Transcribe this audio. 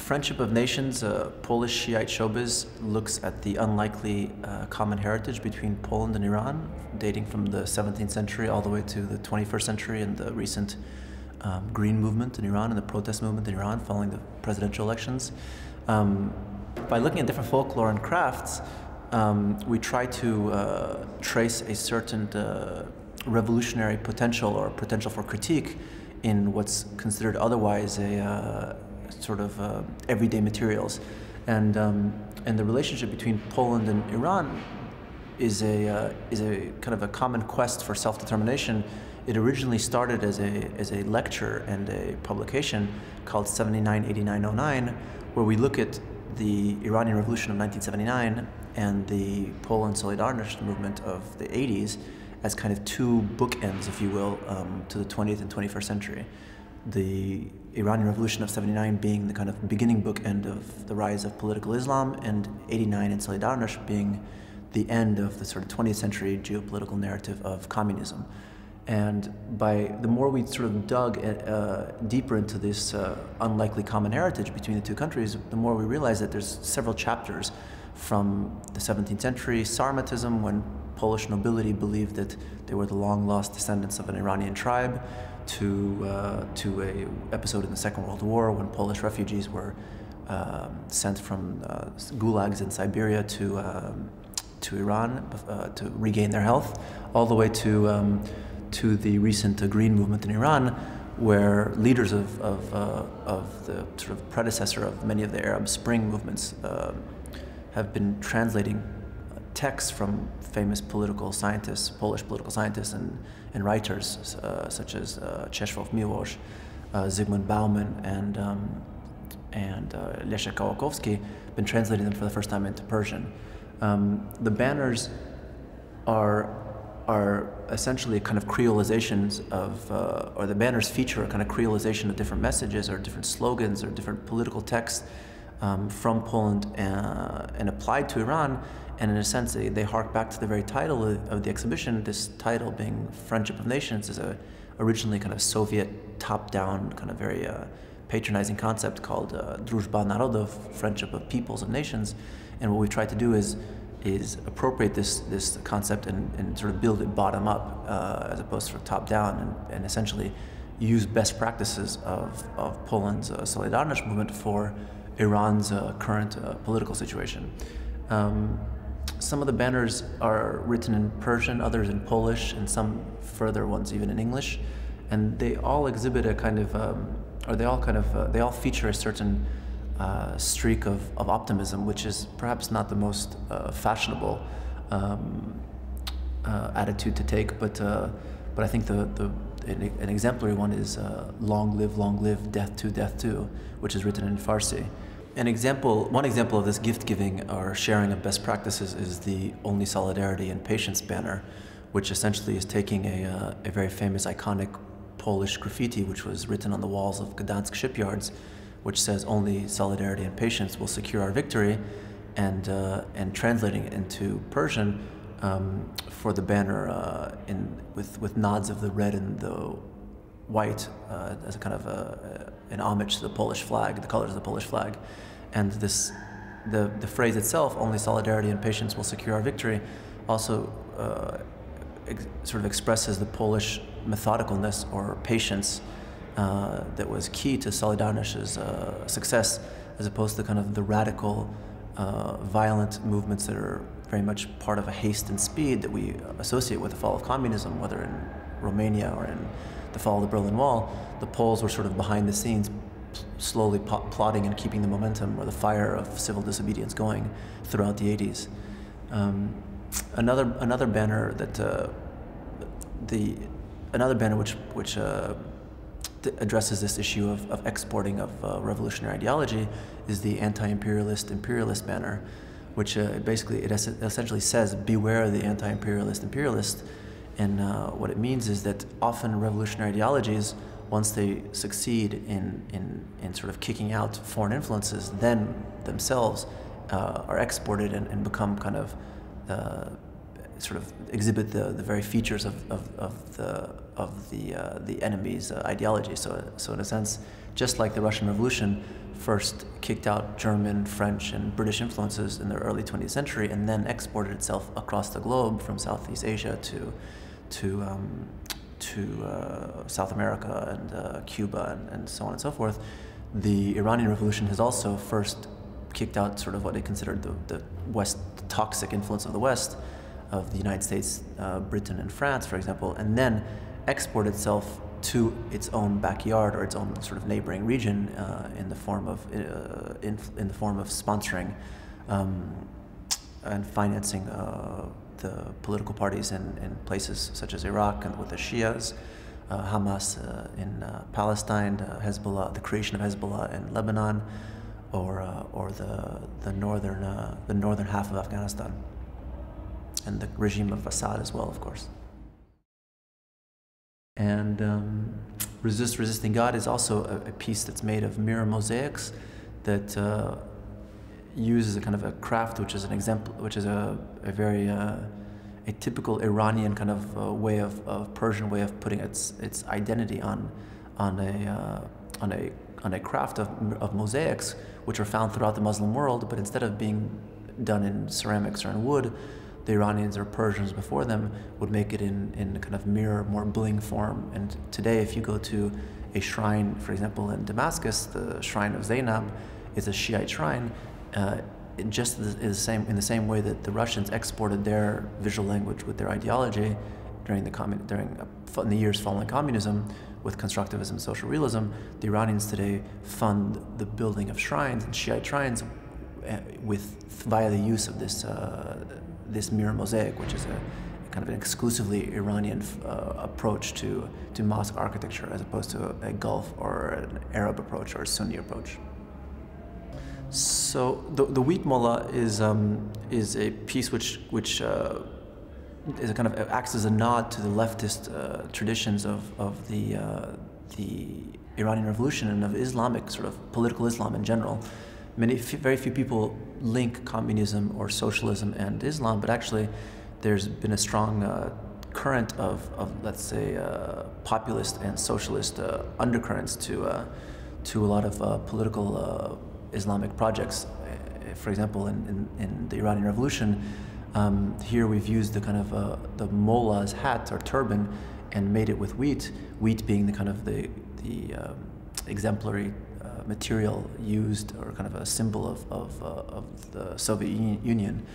Friendship of Nations, Polish Shiite showbiz, looks at the unlikely common heritage between Poland and Iran, dating from the 17th century all the way to the 21st century and the recent Green movement in Iran and the protest movement in Iran following the presidential elections. By looking at different folklore and crafts, we try to trace a certain revolutionary potential or potential for critique in what's considered otherwise a sort of everyday materials, and the relationship between Poland and Iran is a kind of a common quest for self-determination. It originally started as a lecture and a publication called 798909, where we look at the Iranian Revolution of 1979 and the Poland Solidarność movement of the 80s as kind of two bookends, if you will, to the 20th and 21st century. The Iranian Revolution of 79 being the kind of beginning bookend of the rise of political Islam, and 89 in Solidarność being the end of the sort of 20th century geopolitical narrative of communism. And by the more we sort of dug deeper into this unlikely common heritage between the two countries, the more we realized that there's several chapters from the 17th century Sarmatism, when Polish nobility believed that they were the long-lost descendants of an Iranian tribe, to a episode in the Second World War when Polish refugees were sent from gulags in Siberia to Iran to regain their health, all the way to the recent Green movement in Iran, where leaders of the sort of predecessor of many of the Arab Spring movements have been translating texts from famous political scientists, Polish political scientists and writers such as Czesław Miłosz, Zygmunt Bauman, and Leszek Kołakowski, been translating them for the first time into Persian. The banners are essentially kind of creolizations of, or the banners feature a kind of creolization of different messages or different slogans or different political texts from Poland and applied to Iran. And in a sense, they hark back to the very title of the exhibition. This title being Friendship of Nations is originally kind of Soviet top-down, kind of very patronizing concept called Drużba Narodów, Friendship of Peoples and Nations. And what we try to do is appropriate this concept and sort of build it bottom up as opposed to top down, and essentially use best practices of Poland's Solidarność movement for Iran's current political situation. Some of the banners are written in Persian, others in Polish, and some further ones even in English, and they all exhibit a kind of, they all feature a certain streak of optimism, which is perhaps not the most fashionable attitude to take, but I think an exemplary one is long live, death too, which is written in Farsi. One example of this gift-giving or sharing of best practices is the Only Solidarity and Patience banner, which essentially is taking a very famous, iconic Polish graffiti, which was written on the walls of Gdansk shipyards, which says "Only solidarity and patience will secure our victory," and translating it into Persian for the banner with nods of the red and the white as a kind of an homage to the Polish flag, the colors of the Polish flag, and the phrase itself, "Only solidarity and patience will secure our victory," also sort of expresses the Polish methodicalness or patience that was key to Solidarności's success, as opposed to kind of the radical, violent movements that are very much part of a haste and speed that we associate with the fall of communism, whether in Romania or in the fall of the Berlin Wall. The Poles were sort of behind the scenes, slowly plotting and keeping the momentum or the fire of civil disobedience going throughout the 80s. Another banner which addresses this issue of exporting of revolutionary ideology is the anti-imperialist banner, which basically it essentially says, "Beware the anti-imperialist." And what it means is that often revolutionary ideologies, once they succeed in sort of kicking out foreign influences, then themselves are exported and become kind of sort of exhibit the very features of the enemy's ideology. So in a sense, just like the Russian Revolution first kicked out German, French, and British influences in the early 20th century, and then exported itself across the globe from Southeast Asia to South America and Cuba and so on and so forth, the Iranian Revolution has also first kicked out sort of what they considered the West, the toxic influence of the West, of the United States, Britain, and France, for example, and then exported itself to its own backyard or its own sort of neighboring region in the form of sponsoring and financing the political parties in places such as Iraq and with the Shias, Hamas in Palestine, Hezbollah, the creation of Hezbollah in Lebanon, or the northern half of Afghanistan, and the regime of Assad as well, of course. And Resisting God is also a piece that's made of mirror mosaics that uses a kind of a craft which is an example, which is a very a typical Iranian kind of way of Persian way of putting its identity on a craft of mosaics, which are found throughout the Muslim world, but instead of being done in ceramics or in wood, the Iranians or Persians before them would make it in a kind of mirror, more bling form. And today, if you go to a shrine, for example, in Damascus, the shrine of Zainab is a Shiite shrine, in the same way that the Russians exported their visual language with their ideology in the years following communism with constructivism and social realism. The Iranians today fund the building of shrines and Shiite shrines via the use of this mirror mosaic, which is a kind of an exclusively Iranian approach to mosque architecture, as opposed to a Gulf or an Arab approach or a Sunni approach. So the Wheat Mullah is a piece which is a kind of acts as a nod to the leftist traditions of the Iranian Revolution and of Islamic sort of political Islam in general. Very few people link communism or socialism and Islam, but actually there's been a strong current of let's say populist and socialist undercurrents to a lot of political Islamic projects. For example, in the Iranian Revolution, here we've used the kind of the mullah's hat or turban and made it with wheat being the kind of the exemplary material used, or kind of a symbol of the Soviet Union.